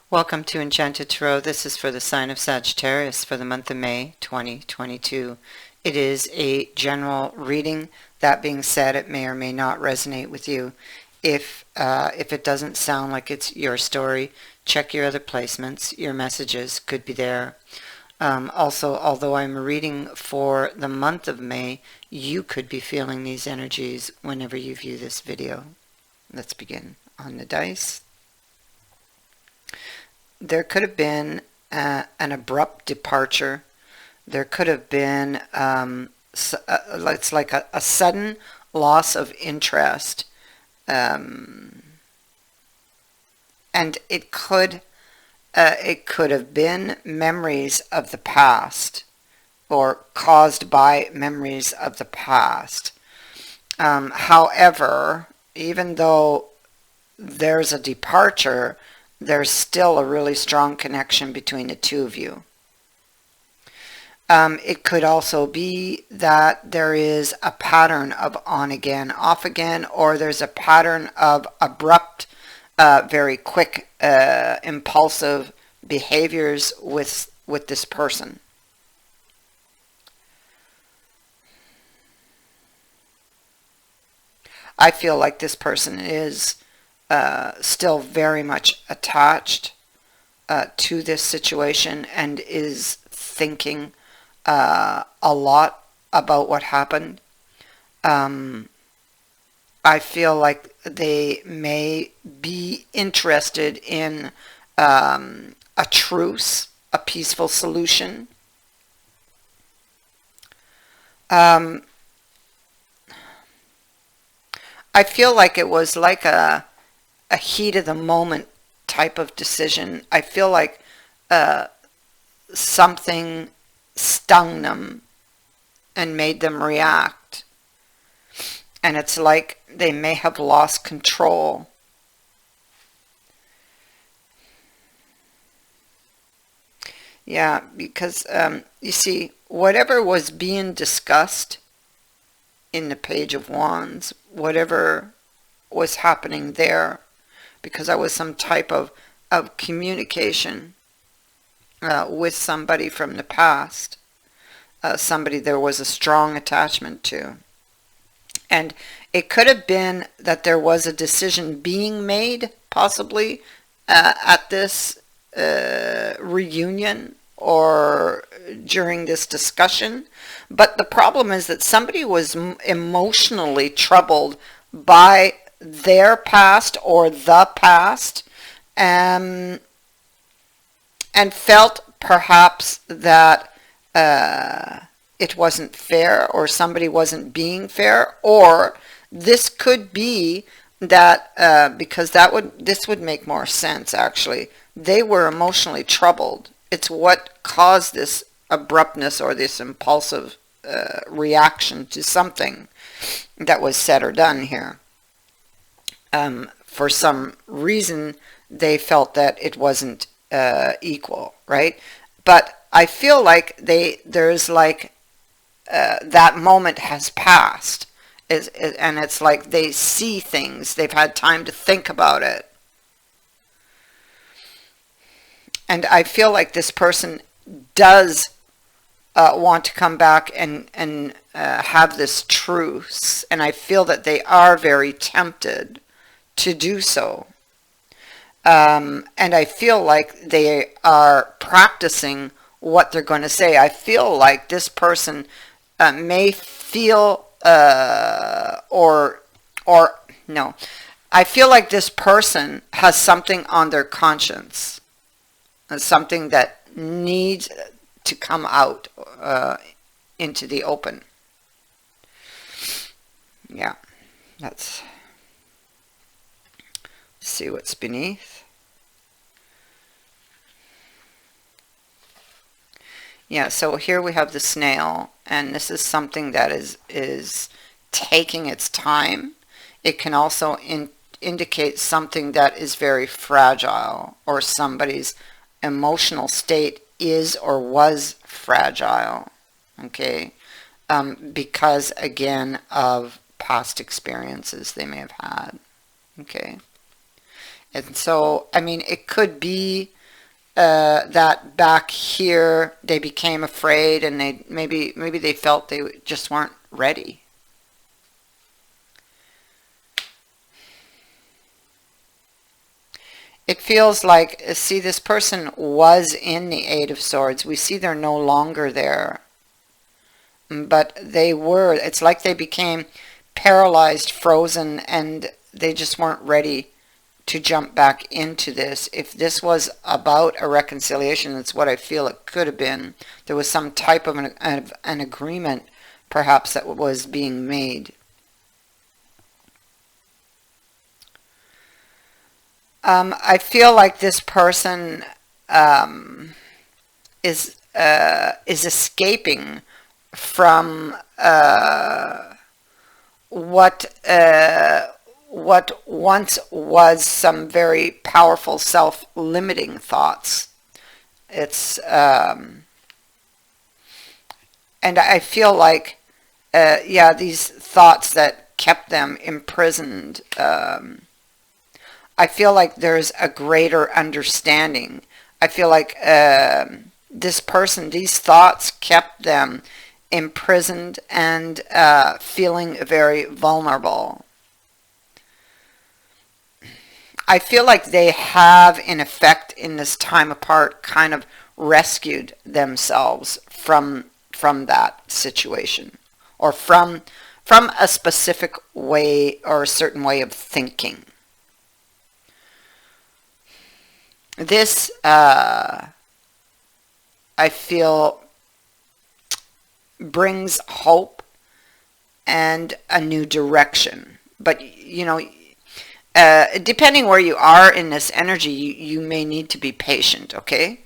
Welcome to Enchanted Tarot. This is for the sign of Sagittarius for the month of May 2022. It is a general reading. That being said, it may or may not resonate with you. If it doesn't sound like it's your story, check your other placements. Your messages could be there. Also, although I'm reading for the month of May, you could be feeling these energies whenever you view this video. Let's begin on the dice. There could have been an abrupt departure. There could have been, it's like a sudden loss of interest. And it could have been memories of the past or caused by memories of the past. However, even though there's a departure, there's still a really strong connection between the two of you. It could also be that there is a pattern of on again, off again, or there's a pattern of abrupt, very quick, impulsive behaviors with this person. I feel like this person is still very much attached to this situation and is thinking a lot about what happened. I feel like they may be interested in a truce, a peaceful solution. I feel like it was like a heat of the moment type of decision. I feel like something stung them and made them react. And it's like they may have lost control. Yeah, because you see, whatever was being discussed in the Page of Wands, whatever was happening there, because that was some type of communication with somebody from the past, somebody there was a strong attachment to. And it could have been that there was a decision being made, possibly, at this reunion or during this discussion. But the problem is that somebody was emotionally troubled by their past or the past, and felt perhaps that it wasn't fair, or somebody wasn't being fair, or this could be that because this would make more sense actually. They were emotionally troubled. It's what caused this abruptness or this impulsive reaction to something that was said or done here. For some reason, they felt that it wasn't equal, right? But I feel like there's like that moment has passed, and it's like they see things. They've had time to think about it. And I feel like this person does want to come back and have this truce. And I feel that they are very tempted to do so. And I feel like they are practicing what they're going to say. I feel like this person may feel, or no. I feel like this person has something on their conscience. Something that needs to come out into the open. Yeah, let's see what's beneath. Yeah, so here we have the snail, and this is something that is taking its time. It can also indicate something that is very fragile, or somebody's emotional state is or was fragile, okay, because again of past experiences they may have had, okay. And so I mean, it could be that back here they became afraid, and they maybe they felt they just weren't ready. It feels like, see, this person was in the Eight of Swords. We see they're no longer there. But they were, it's like they became paralyzed, frozen, and they just weren't ready to jump back into this. If this was about a reconciliation, that's what I feel it could have been. There was some type of an agreement, perhaps, that was being made. I feel like this person is escaping from what once was some very powerful self-limiting thoughts. It's and I feel like yeah, these thoughts that kept them imprisoned. I feel like there's a greater understanding. I feel like this person, these thoughts kept them imprisoned and feeling very vulnerable. I feel like they have, in effect, in this time apart, kind of rescued themselves from that situation, or from a specific way or a certain way of thinking. This, I feel, brings hope and a new direction. But, you know, depending where you are in this energy, you may need to be patient, okay?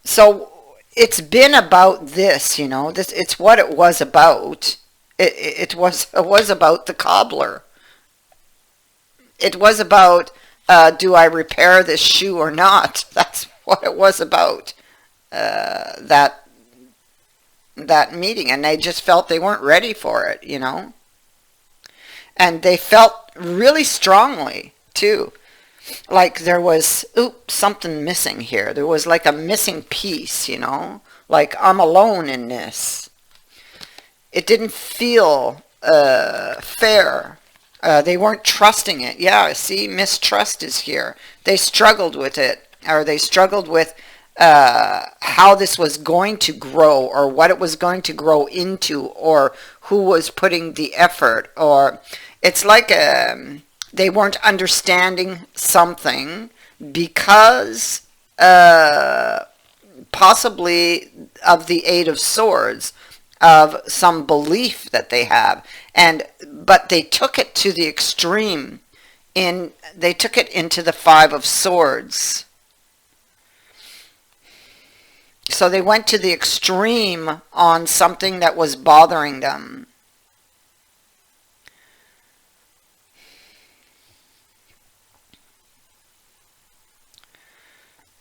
So, it's been about this, you know, it's what it was about. It was about the cobbler. It was about, do I repair this shoe or not? That's what it was about, that meeting. And they just felt they weren't ready for it, you know. And they felt really strongly, too. Like there was, oops, something missing here. There was like a missing piece, you know. Like, I'm alone in this. It didn't feel fair. They weren't trusting it. Yeah, see, mistrust is here. They struggled with it, or they struggled with how this was going to grow, or what it was going to grow into, or who was putting the effort. Or it's like they weren't understanding something because possibly of the Eight of Swords, of some belief that they have, but they took it to the extreme. They took it into the Five of Swords. So they went to the extreme on something that was bothering them.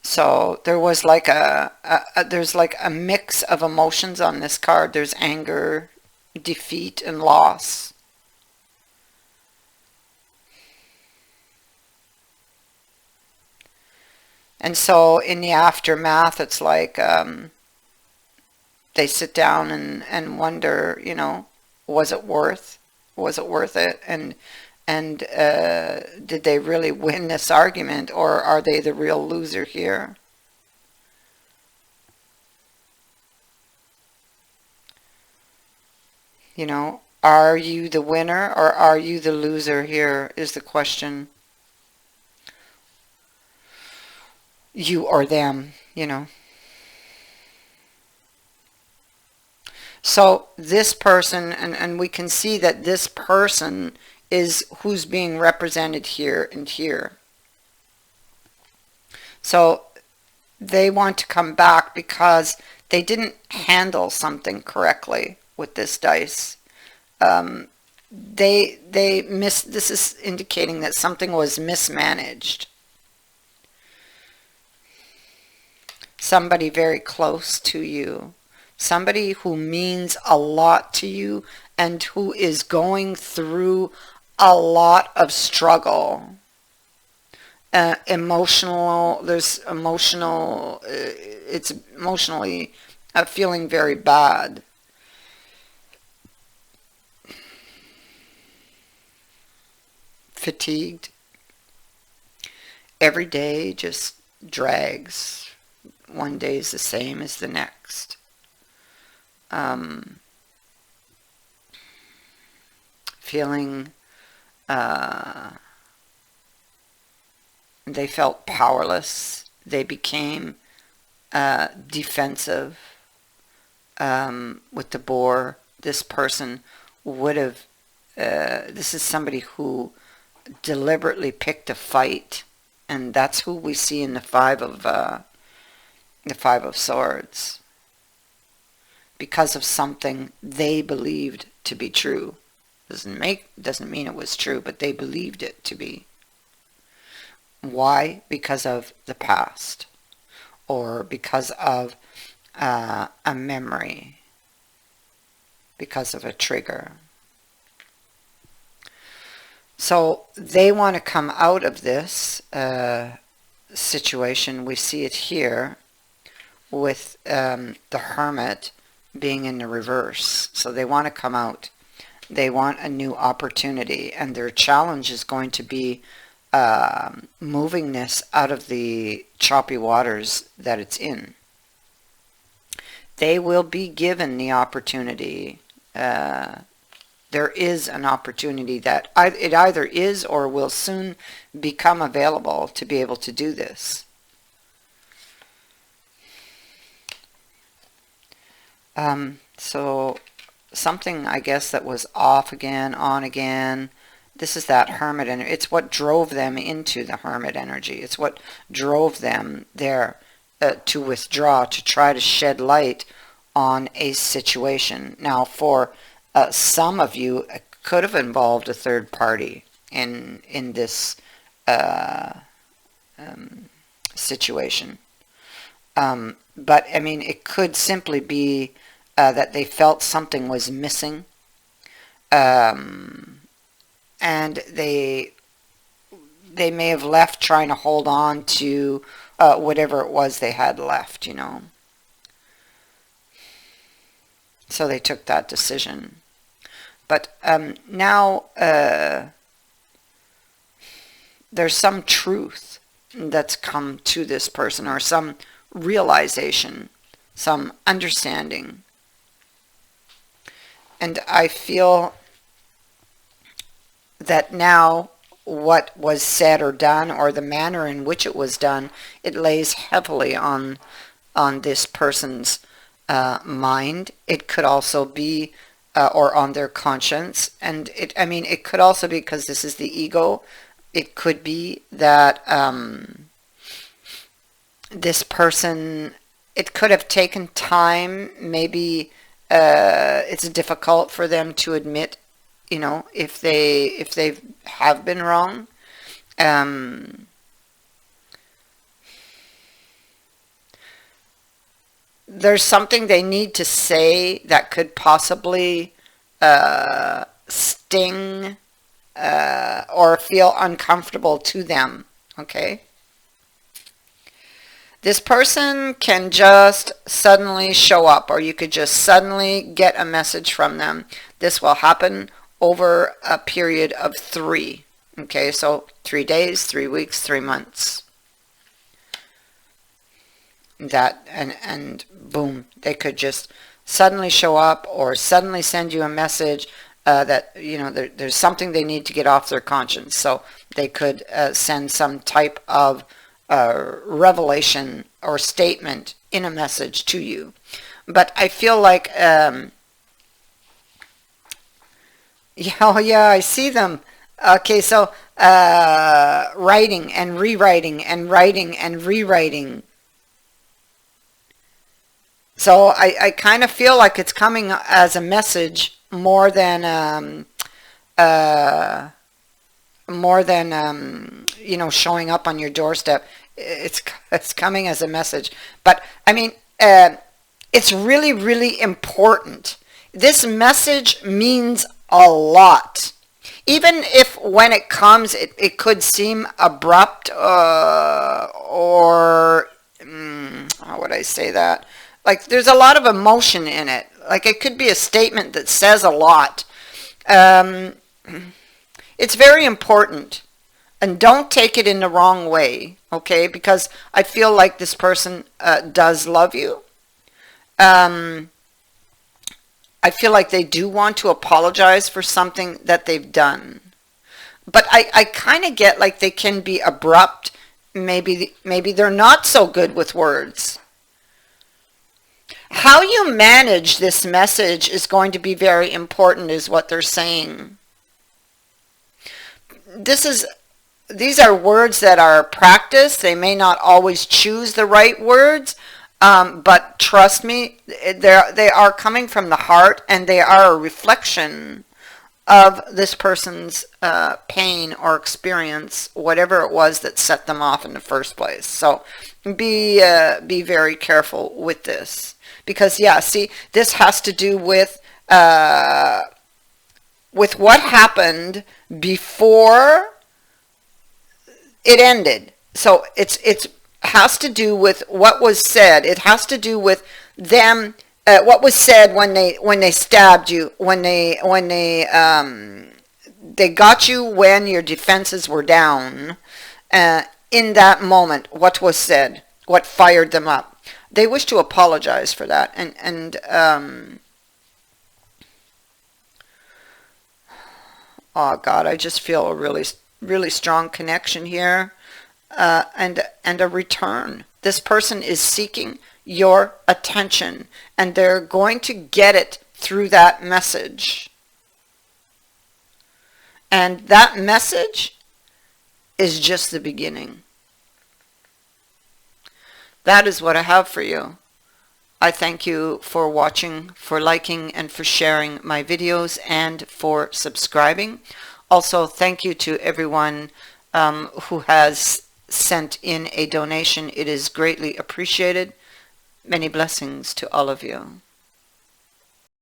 So there was like there's like a mix of emotions on this card. There's anger, defeat, and loss. And so in the aftermath, it's like they sit down and wonder, you know, was it worth it? And did they really win this argument, or are they the real loser here? You know, are you the winner or are you the loser here is the question. You or them, you know. So this person, and we can see that this person is who's being represented here and here. So they want to come back because they didn't handle something correctly with this dice. This is indicating that something was mismanaged. Somebody very close to you. Somebody who means a lot to you and who is going through a lot of struggle. There's emotional, it's emotionally feeling very bad. Fatigued. Every day just drags. One day is the same as the next. Feeling they felt powerless. They became defensive. With the boar, this person would have, this is somebody who deliberately picked a fight, and that's who we see in the Five of Swords, because of something they believed to be true. Doesn't mean it was true, but they believed it to be. Why? Because of the past, or because of a memory, because of a trigger. So they want to come out of this situation. We see it here with the Hermit being in the reverse. So they want to come out. They want a new opportunity, and their challenge is going to be moving this out of the choppy waters that it's in. They will be given the opportunity. There is an opportunity that it either is or will soon become available to be able to do this. So something, I guess, that was off again, on again. This is that Hermit energy. It's what drove them into the Hermit energy. It's what drove them there to withdraw, to try to shed light on a situation. Now, for some of you, it could have involved a third party in this situation. But, I mean, it could simply be that they felt something was missing. And they may have left trying to hold on to whatever it was they had left, you know. So they took that decision. But now there's some truth that's come to this person, or some realization, some understanding. And I feel that now what was said or done, or the manner in which it was done, it lays heavily on this person's mind. It could also be or on their conscience, and it could also be, because this is the ego, it could be that this person, it could have taken time. Maybe it's difficult for them to admit, you know, if they have been wrong. There's something they need to say that could possibly sting or feel uncomfortable to them, okay? This person can just suddenly show up, or you could just suddenly get a message from them. This will happen over a period of 3. Okay, so 3 days, 3 weeks, 3 months. That and boom, they could just suddenly show up, or suddenly send you a message that, you know, there's something they need to get off their conscience. So they could send some type of revelation or statement in a message to you. But I feel like yeah, oh yeah, I see them. Okay, so writing and rewriting and writing and rewriting. So I kind of feel like it's coming as a message more than you know, showing up on your doorstep. It's coming as a message. But I mean, it's really, really important. This message means a lot. Even if when it comes, it could seem abrupt, or how would I say that? Like there's a lot of emotion in it. Like it could be a statement that says a lot. Um, it's very important. And don't take it in the wrong way, okay? Because I feel like this person does love you. Um, I feel like they do want to apologize for something that they've done. But I kind of get like they can be abrupt. Maybe they're not so good with words. How you manage this message is going to be very important, is what they're saying. These are words that are practiced. They may not always choose the right words, but trust me, they are coming from the heart, and they are a reflection of this person's pain or experience, whatever it was that set them off in the first place. So be very careful with this, because yeah, see, this has to do with what happened before it ended. So it's has to do with what was said. It has to do with them, what was said when they stabbed you, when they got you when your defenses were down. In that moment, what was said, what fired them up. They wish to apologize for that, and oh God, I just feel a really strong connection here, and a return. This person is seeking your attention, and they're going to get it through that message. And that message is just the beginning. That is what I have for you. I thank you for watching, for liking, and for sharing my videos, and for subscribing. Also, thank you to everyone who has sent in a donation. It is greatly appreciated. Many blessings to all of you.